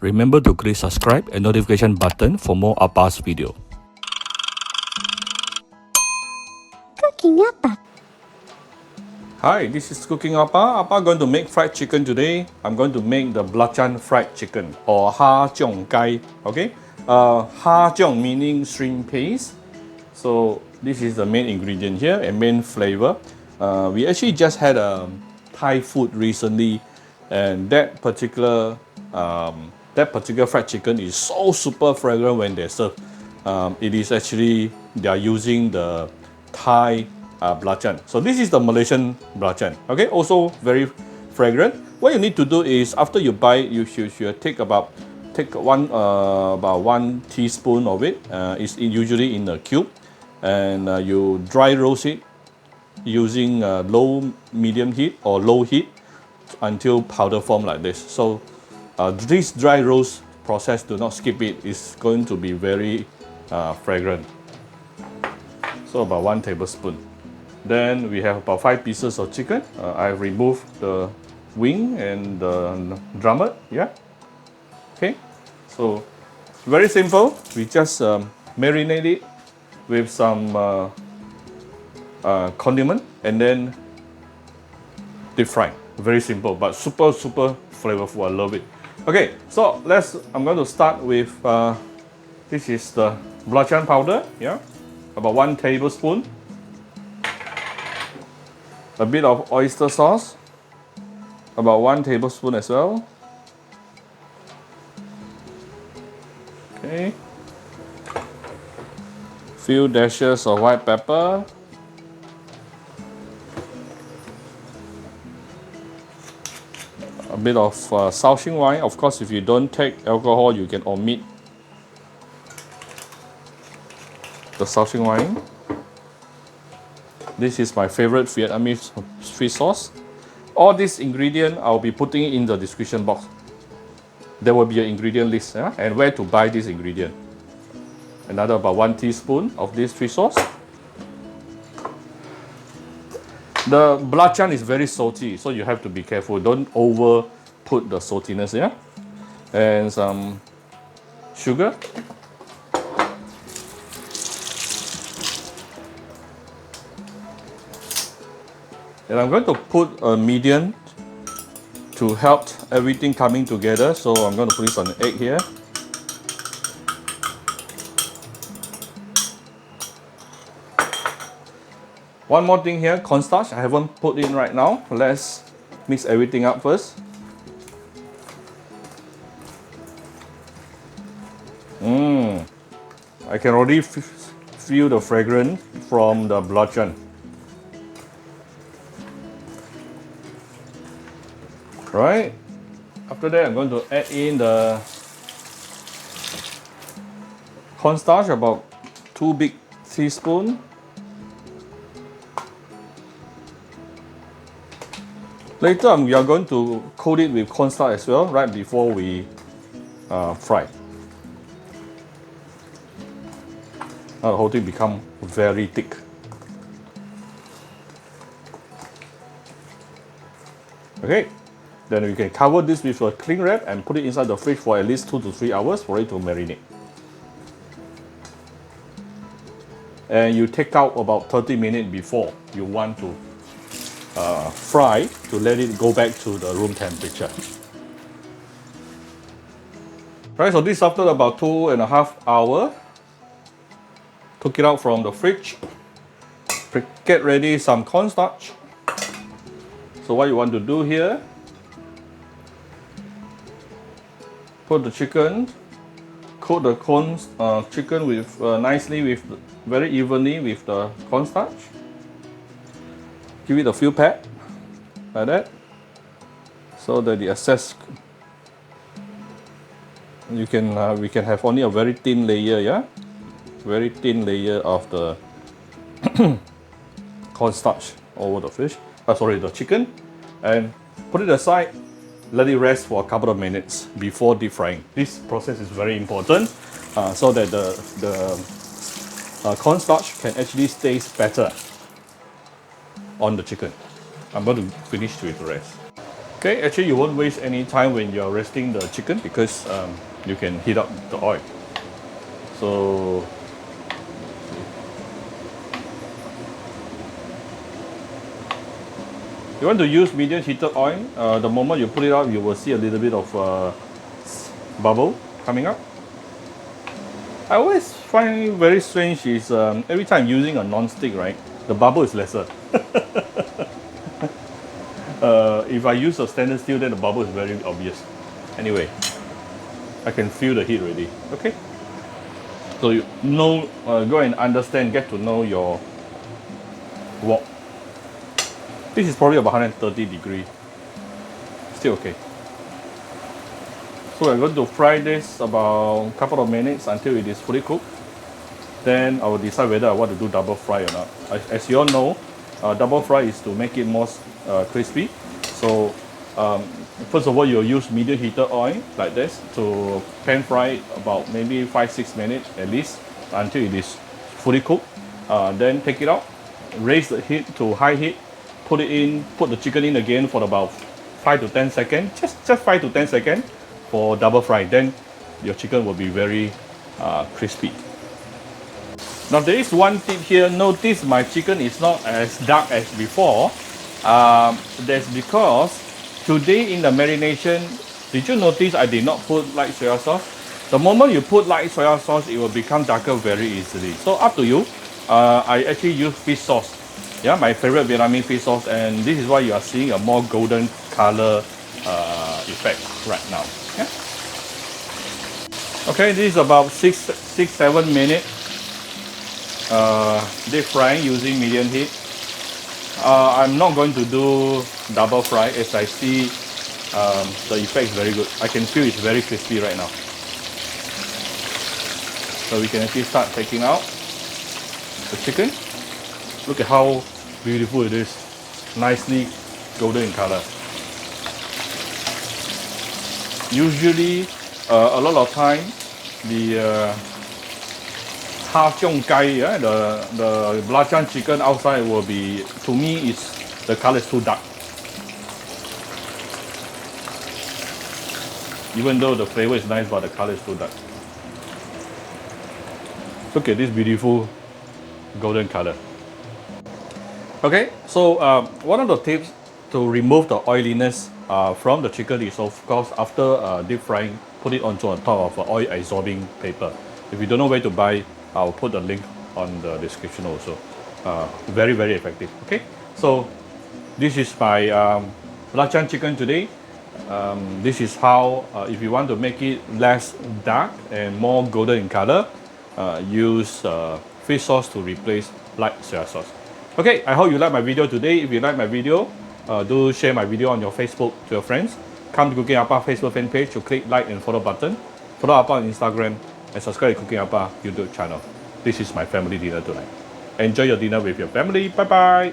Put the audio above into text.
Remember to click subscribe and notification button for more Appa's video. Cooking Appa. Hi, this is Cooking Appa. Appa going to make fried chicken today. I'm going to make the Belacan fried chicken or Har Cheong Gai. Okay, Har Cheong meaning shrimp paste. So this is the main ingredient here and main flavor. We actually just had a Thai food recently, and that particular fried chicken is so super fragrant when they serve. It is actually they are using the Thai belacan. So this is the Malaysian belacan. Okay, also very fragrant. What you need to do is after you buy it, you should take about one teaspoon of it. It's usually in a cube, and you dry roast it using low, medium heat or low heat until powder form like this. So this dry roast process, do not skip it. It's going to be very fragrant. So about 1 tablespoon. Then we have about 5 pieces of chicken. I've removed the wing and the drummer. Yeah. Okay. So very simple. We just marinate it with some condiment and then deep fry. Very simple, but super flavorful. I love it. Okay, so I'm going to start with this is the belacan powder. Yeah, about 1 tablespoon. A bit of oyster sauce, about 1 tablespoon as well. Okay. Few dashes of white pepper. A bit of Shaoxing wine. Of course, if you don't take alcohol, you can omit the Shaoxing wine. This is my favorite Vietnamese sweet sauce. All these ingredients I'll be putting in the description box. There will be an ingredient list, yeah? And where to buy this ingredient. Another about 1 teaspoon of this sweet sauce. The belacan is very salty, so you have to be careful. Don't over put the saltiness, yeah? And some sugar. And I'm going to put a medium to help everything coming together. So I'm going to put an egg here. One more thing here, cornstarch. I haven't put in right now. Let's mix everything up first. I can already feel the fragrance from the belacan. Right. After that, I'm going to add in the cornstarch, about 2 big teaspoons. Later, we are going to coat it with cornstarch as well, right before we fry. Now the whole thing become very thick. Okay. Then we can cover this with a cling wrap and put it inside the fridge for at least 2 to 3 hours for it to marinate. And you take out about 30 minutes before you want to fry to let it go back to the room temperature. Right, so this after about 2.5 hours. Took it out from the fridge. Get ready some cornstarch. So what you want to do here, put the chicken, coat the chicken with nicely with very evenly with the cornstarch. Give it a few pat like that, so that the excess we can have only a very thin layer, yeah, very thin layer of the cornstarch over the fish. The chicken, and put it aside. Let it rest for a couple of minutes before deep frying. This process is very important so that the cornstarch can actually stay better on the chicken. I'm going to finish with the rest. Okay, actually you won't waste any time when you're roasting the chicken because you can heat up the oil. So you want to use medium heated oil. The moment you put it out, you will see a little bit of bubble coming up. I always find it very strange is every time using a non-stick, right, the bubble is lesser. If I use a stainless steel, then the bubble is very obvious. Anyway, I can feel the heat already. Okay. So you know, go and understand, get to know your wok. This is probably about 130 degrees. Still okay. So we're going to fry this about a couple of minutes until it is fully cooked. Then I will decide whether I want to do double fry or not. As you all know, double fry is to make it more crispy. So first of all, you'll use medium heated oil like this to pan fry about maybe 5-6 minutes at least until it is fully cooked. Then take it out, raise the heat to high heat, put the chicken in again for about 5 to 10 seconds, just 5 to 10 seconds for double fry. Then your chicken will be very crispy. Now there is one tip here. Notice my chicken is not as dark as before. That's because today in the marination, did you notice I did not put light soy sauce? The moment you put light soy sauce, it will become darker very easily. So up to you. I actually use fish sauce. Yeah, my favorite Vietnamese fish sauce, and this is why you are seeing a more golden color effect right now. Yeah. Okay, this is about 6-7 minutes. Deep frying using medium heat. I'm not going to do double fry as I see the effect is very good. I can feel it's very crispy right now. So we can actually start taking out the chicken. Look at how beautiful it is. Nicely golden in color. Usually, a lot of time, the Har Cheong Gai, yeah, the Belacan chicken outside will be, to me, the color is too dark. Even though the flavor is nice, but the color is too dark. Look at this beautiful golden color. Okay, so one of the tips to remove the oiliness from the chicken is, of course, after deep frying, put it onto on top of oil absorbing paper. If you don't know where to buy, I'll put the link on the description also. Very, very effective. Okay, so this is my Belacan chicken today. This is how, if you want to make it less dark and more golden in color, use fish sauce to replace light soy sauce. Okay, I hope you like my video today. If you like my video, do share my video on your Facebook to your friends. Come to Cooking Appa Facebook fan page to click like and follow button. Follow Appa on Instagram and subscribe to Cooking Appa YouTube channel. This is my family dinner tonight. Enjoy your dinner with your family. Bye bye.